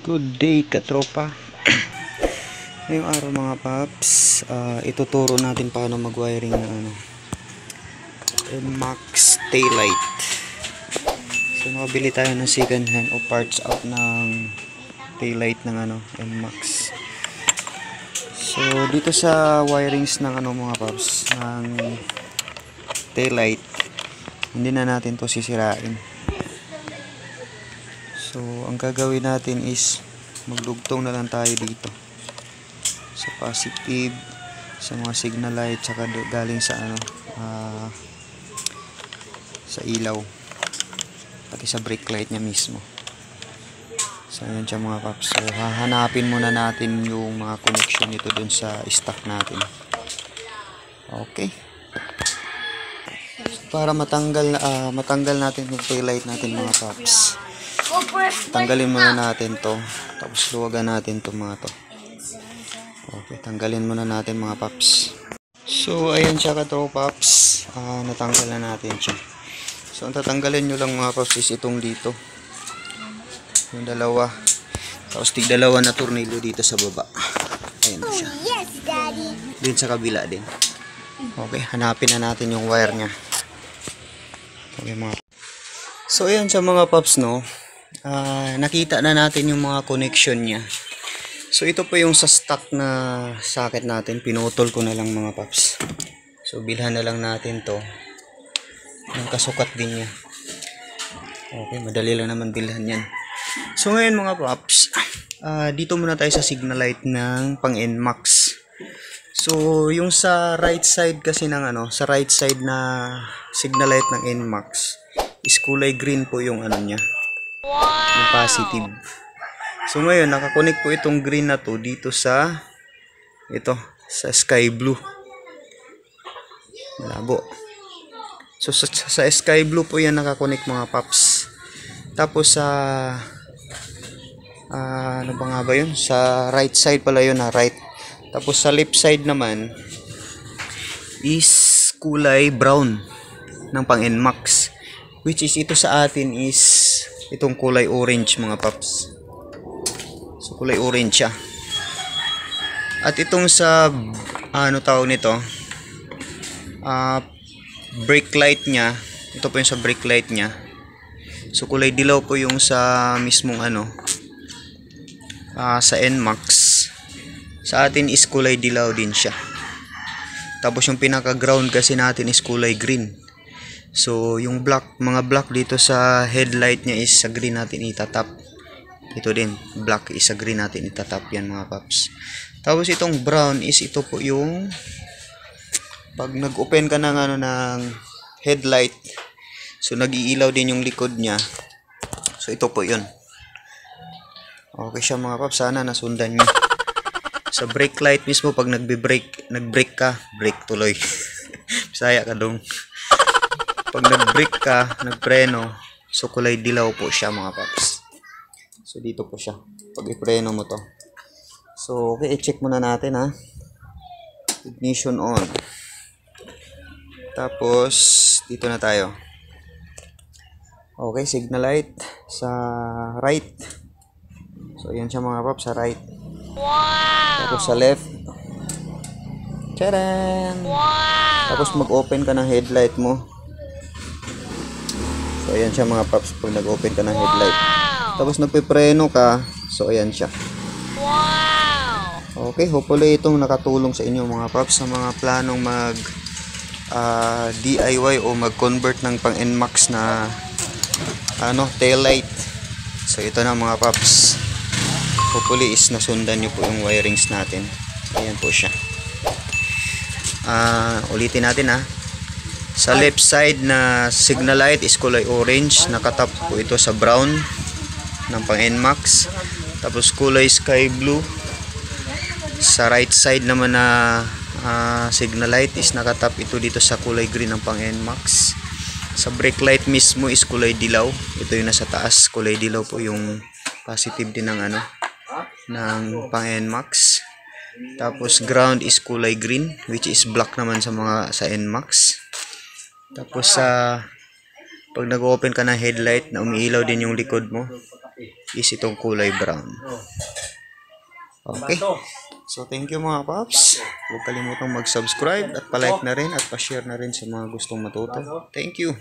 Good day katropa. Ngayong araw mga paps, ituturo natin paano mag-wiring ng NMAX taillight. So nakabili tayo ng second hand o parts out ng taillight ng NMAX. So dito sa wirings ng mga paps ng taillight, hindi na natin to sisirain. So, ang gagawin natin is magdugtong na lang tayo dito sa positive, sa mga signal light, saka galing sa sa ilaw, pati sa brake light niya mismo. So, ayan siya mga paps. So, hahanapin muna natin yung mga connection nito dun sa stock natin. Okay. Para matanggal natin yung tail light natin mga paps. Tanggalin muna natin to, tapos luwagan natin to mga to. Okay, tanggalin muna natin mga paps. So ayan siya paps, natanggal na natin siya. So ang tatanggalin nyo lang mga paps is itong dito, yung dalawa, tapos tig-dalawa na tornilyo dito sa baba. Ayan na siya. Yes, Daddy. Din sa kabila din. Okay, hanapin na natin yung wire nya. Okay mga. So ayan siya mga paps, no. Nakita na natin yung mga connection niya. So ito po yung sa stock na socket natin, pinutol ko na lang mga paps. So bilhan na lang natin to ng kasukat din niya. Okay, madali lang naman bilhan yan. So ngayon mga paps, dito muna tayo sa signal light ng pang NMAX. So yung sa right side kasi ng sa right side na signal light ng NMAX is kulay green po yung niya. Yung positive. So ngayon nakakonect po itong green na to dito sa sa sky blue. Malabo. So sa sky blue po yan nakakonect mga paps. Tapos sa ano ba nga ba yun? Sa right side pala yun, right. Tapos sa left side naman is kulay brown ng pang NMAX, which is ito sa atin is itong kulay orange mga paps. So kulay orange siya. At itong sa tawag nito, brake light nya, ito po yung sa brake light nya. So kulay dilaw po yung sa mismong sa NMAX. Sa atin is kulay dilaw din siya. Tapos yung pinaka ground kasi natin is kulay green. So yung mga black dito sa headlight nya is sa green natin itatap. Ito din, black is sa green natin itatap yan mga paps. Tapos itong brown is ito po yung pag nag-open ka ng ng headlight, so nag-iilaw din yung likod nya. So ito po yun. Okay siya mga paps, sana nasundan nyo. Sa brake light mismo, pag nag-brake ka, brake tuloy. Bisaya ka dong. Pag nag-brake ka, nagpreno, so kulay dilaw po siya mga paps. So dito po siya, pag ipreno mo to. So okay, i-check muna natin ignition on. Tapos dito na tayo. Okay, signal light sa right. So ayan siya mga paps, sa right. Wow! Tapos sa left. Tcharan! Wow! Tapos mag-open ka ng headlight mo. So ayan siya mga paps, pag nag-open ka ng headlight. Tapos nagpipreno ka, so ayan siya. Wow! Okay, hopefully itong nakatulong sa inyo mga paps sa mga planong mag DIY o mag-convert ng pang NMAX na tail light. So ito na mga paps. Hopefully is nasundan nyo po yung wirings natin. Ayan po siya. Ulitin natin sa left side na signal light is kulay orange, nakatap po ito sa brown ng pang NMAX. Tapos kulay sky blue. Sa right side naman na signal light is nakatap ito dito sa kulay green ng pang NMAX. Sa brake light mismo is kulay dilaw. Ito yung nasa taas, kulay dilaw po yung positive din ng ng pang NMAX. Tapos ground is kulay green, which is black naman sa NMAX. Tapos pag nag-open ka ng headlight na umiilaw din yung likod mo, is itong kulay brown. Okay. So, thank you mga paps. Huwag kalimutang mag-subscribe at palike na rin at pa-share na rin sa mga gustong matuto. Thank you.